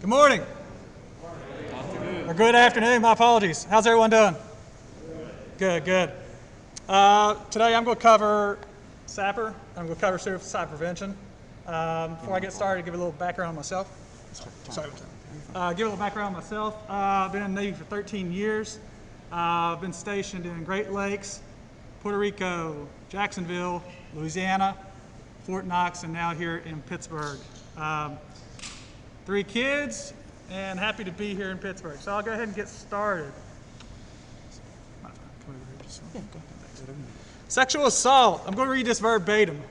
Good morning. Or good afternoon, my apologies. How's everyone doing? Good, good. Today I'm going to cover SAPR. I'm going to cover suicide prevention. Before I get started, give a little background on myself. Sorry. Give a little background on myself. I've been in the Navy for 13 years. I've been stationed in Great Lakes, Puerto Rico, Jacksonville, Louisiana, Fort Knox, and now here in Pittsburgh. 3 kids, and happy to be here in Pittsburgh. So I'll go ahead and get started. Sexual assault. I'm going to read this verbatim.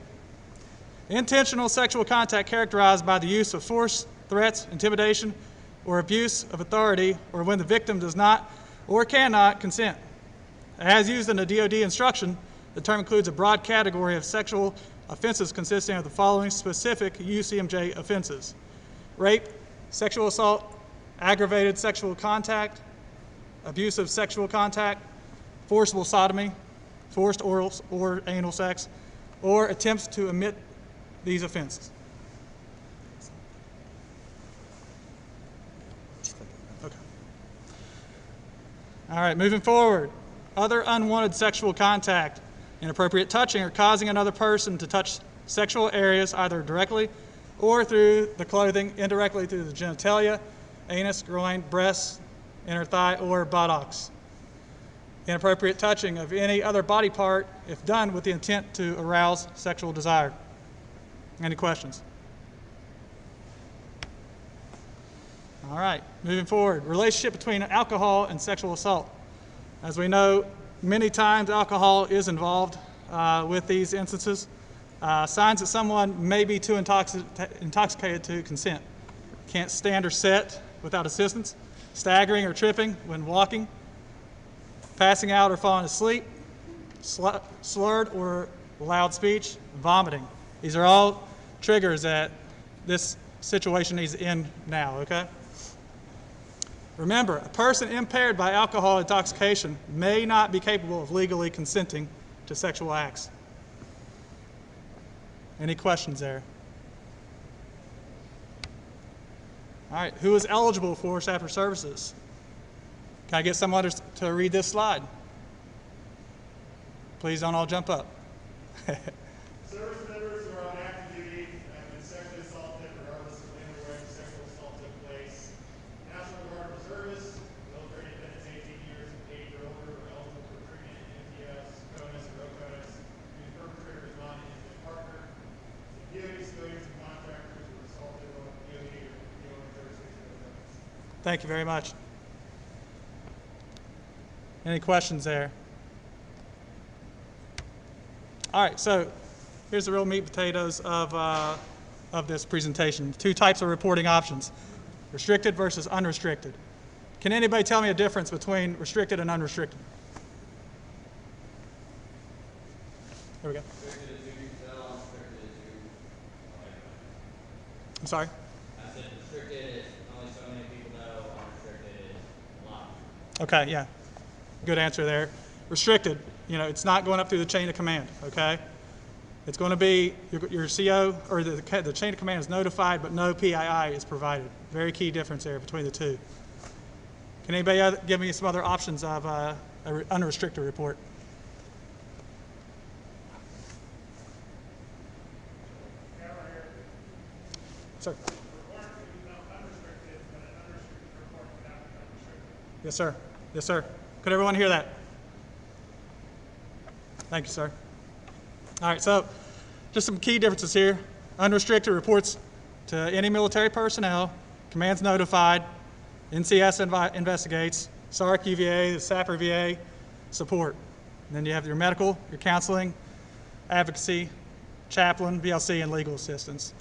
Intentional sexual contact characterized by the use of force, threats, intimidation, or abuse of authority, or when the victim does not or cannot consent. As used in the DoD instruction, the term includes a broad category of sexual offenses consisting of the following specific UCMJ offenses: rape, sexual assault, aggravated sexual contact, abusive sexual contact, forcible sodomy, forced oral or anal sex, or attempts to omit these offenses. Okay. All right, moving forward. Other unwanted sexual contact, inappropriate touching or causing another person to touch sexual areas either directly or through the clothing, indirectly through the genitalia, anus, groin, breasts, inner thigh, or buttocks. Inappropriate touching of any other body part if done with the intent to arouse sexual desire. Any questions? All right, moving forward. Relationship between alcohol and sexual assault. As we know, many times alcohol is involved with these instances. Signs that someone may be too intoxicated to consent. Can't stand or sit without assistance. Staggering or tripping when walking. Passing out or falling asleep. Slurred or loud speech. Vomiting. These are all triggers that this situation needs to end now, okay? Remember, a person impaired by alcohol intoxication may not be capable of legally consenting to sexual acts. Any questions there? All right, who is eligible for SAPR Services? Can I get someone to read this slide? Please don't all jump up. Service members who are on active duty have been sexually assaulted regardless of when or where the sexual assault took place. National Guard reservists, military independents 18 years of age or older, are eligible for treatment in MTS, CONUS, or OCONUS, whose perpetrator is not an intimate partner. DoD civilians and contractors who were assaulted on DoD or DoD jurisdiction of offense. Thank you very much. Any questions there? All right, so here's the real meat and potatoes of this presentation. 2 types of reporting options, restricted versus unrestricted. Can anybody tell me a difference between restricted and unrestricted? There we go. Restricted is who you tell, unrestricted is who. I'm sorry? I said restricted is only so many people know, unrestricted is a lot. Okay, yeah. Good answer there. Restricted, you know, it's not going up through the chain of command, okay? It's going to be your CO, or the chain of command is notified, but no PII is provided. Very key difference there between the two. Can anybody give me some other options of an unrestricted report? Sir. Yes, sir. Yes, sir. Could everyone hear that? Thank you, sir. All right, so just some key differences here. Unrestricted reports to any military personnel, command's notified, NCS investigates, SARC UVA, the SAPR VA, support. And then you have your medical, your counseling, advocacy, chaplain, VLC, and legal assistance.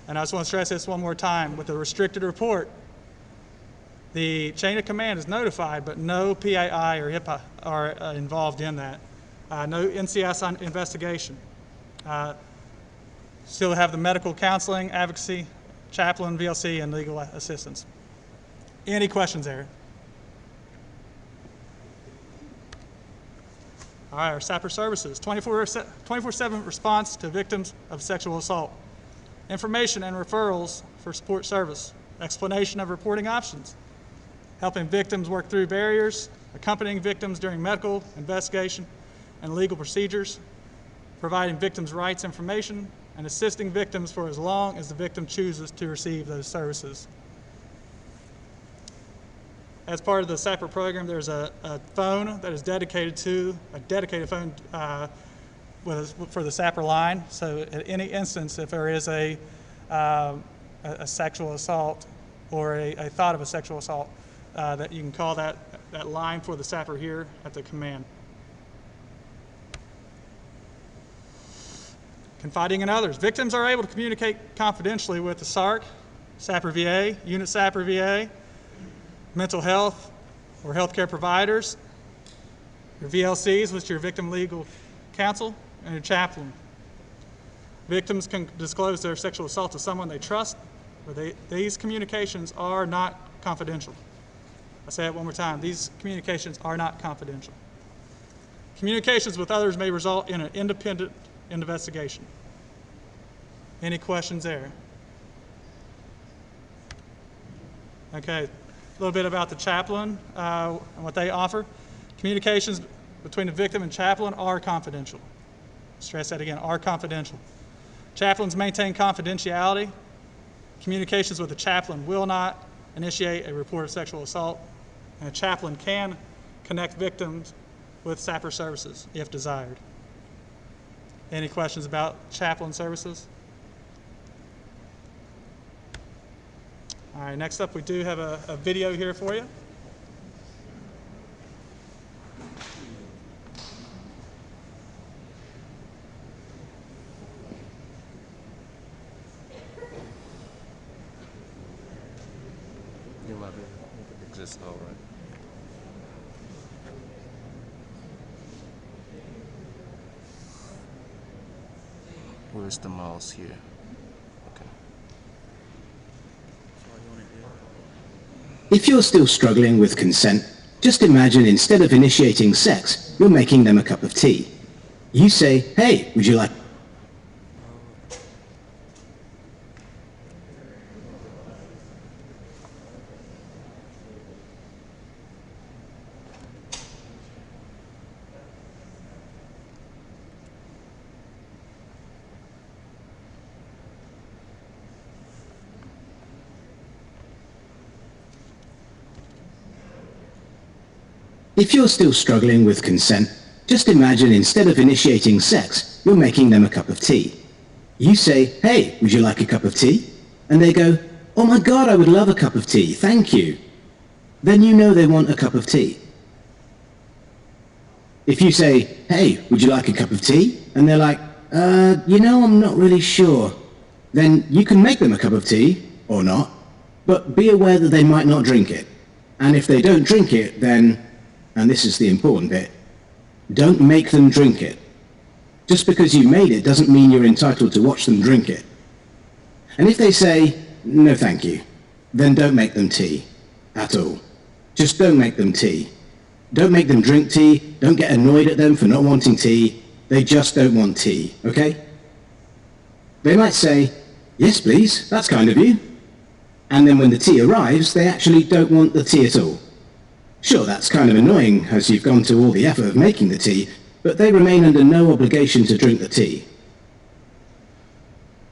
And I just want to stress this one more time. With a restricted report, the chain of command is notified, but no PII or HIPAA are involved in that. No NCS investigation. Still have the medical counseling, advocacy, chaplain, VLC, and legal assistance. Any questions there? All right, our SAPR Services, 24/7 response to victims of sexual assault. Information and referrals for support service. explanation of reporting options, helping victims work through barriers, accompanying victims during medical, investigation, and legal procedures, providing victims' rights information, and assisting victims for as long as the victim chooses to receive those services. As part of the SAPR program, there's a phone that is dedicated to, a dedicated phone for the SAPR line. So at any instance, if there is a sexual assault or a thought of a sexual assault, that you can call that line for the SAPR here at the command. Confiding in others. Victims are able to communicate confidentially with the SARC, SAPR VA, Unit SAPR VA, mental health or healthcare providers, your VLCs, which is your victim legal counsel, and your chaplain. Victims can disclose their sexual assault to someone they trust, but these communications are not confidential. I say it one more time, these communications are not confidential. Communications with others may result in an independent investigation. Any questions there? Okay, a little bit about the chaplain and what they offer. Communications between the victim and chaplain are confidential. Stress that again, are confidential. Chaplains maintain confidentiality. Communications with the chaplain will not initiate a report of sexual assault, and a chaplain can connect victims with SAPR Services if desired. Any questions about chaplain services? All right, next up we do have a video here for you. You might be exists, all right. Where's the mouse here? Okay. If you're still struggling with consent, just imagine instead of initiating sex, you're making them a cup of tea. You say, "Hey, would you like..." If you're still struggling with consent, just imagine instead of initiating sex, you're making them a cup of tea. You say, "Hey, would you like a cup of tea?" And they go, "Oh my God, I would love a cup of tea, thank you." Then you know they want a cup of tea. If you say, "Hey, would you like a cup of tea?" And they're like, I'm not really sure." Then you can make them a cup of tea, or not, but be aware that they might not drink it. And if they don't drink it, then, and this is the important bit, don't make them drink it. Just because you made it doesn't mean you're entitled to watch them drink it. And if they say, "No thank you," then don't make them tea at all. Just don't make them tea. Don't make them drink tea. Don't get annoyed at them for not wanting tea. They just don't want tea, okay? They might say, "Yes please, that's kind of you." And then when the tea arrives, they actually don't want the tea at all. Sure, that's kind of annoying as you've gone to all the effort of making the tea, but they remain under no obligation to drink the tea.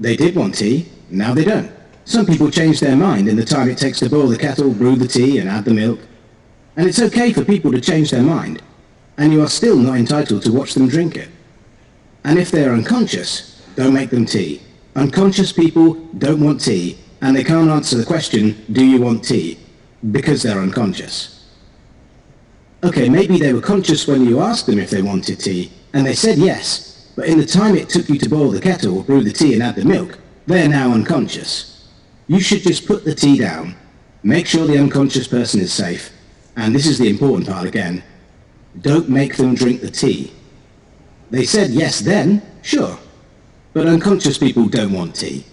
They did want tea, now they don't. Some people change their mind in the time it takes to boil the kettle, brew the tea, and add the milk. And it's okay for people to change their mind, and you are still not entitled to watch them drink it. And if they are unconscious, don't make them tea. Unconscious people don't want tea, and they can't answer the question, "Do you want tea?" because they're unconscious. Okay, maybe they were conscious when you asked them if they wanted tea, and they said yes, but in the time it took you to boil the kettle, brew the tea, and add the milk, they're now unconscious. You should just put the tea down, make sure the unconscious person is safe, and this is the important part again, don't make them drink the tea. They said yes then, sure, but unconscious people don't want tea.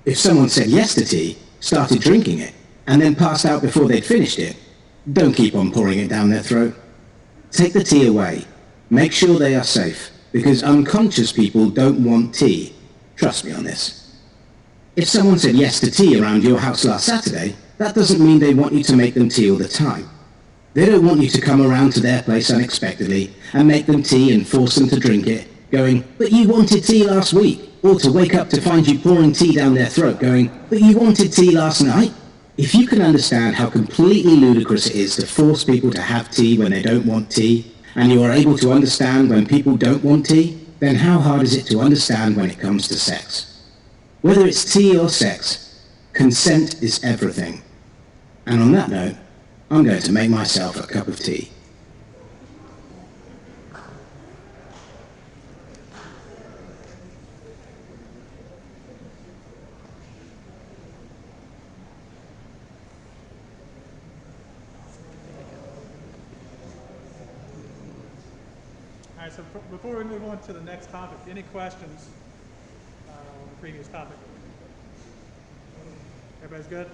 If someone said yes to tea, started drinking it, and then passed out before they'd finished it, don't keep on pouring it down their throat. Take the tea away. Make sure they are safe, because unconscious people don't want tea. Trust me on this. If someone said yes to tea around your house last Saturday, that doesn't mean they want you to make them tea all the time. They don't want you to come around to their place unexpectedly and make them tea and force them to drink it, going, "But you wanted tea last week," or to wake up to find you pouring tea down their throat going, "But you wanted tea last night." If you can understand how completely ludicrous it is to force people to have tea when they don't want tea, and you are able to understand when people don't want tea, then how hard is it to understand when it comes to sex? Whether it's tea or sex, consent is everything. And on that note, I'm going to make myself a cup of tea. All right, so before we move on to the next topic, any questions on the previous topic? Everybody's good?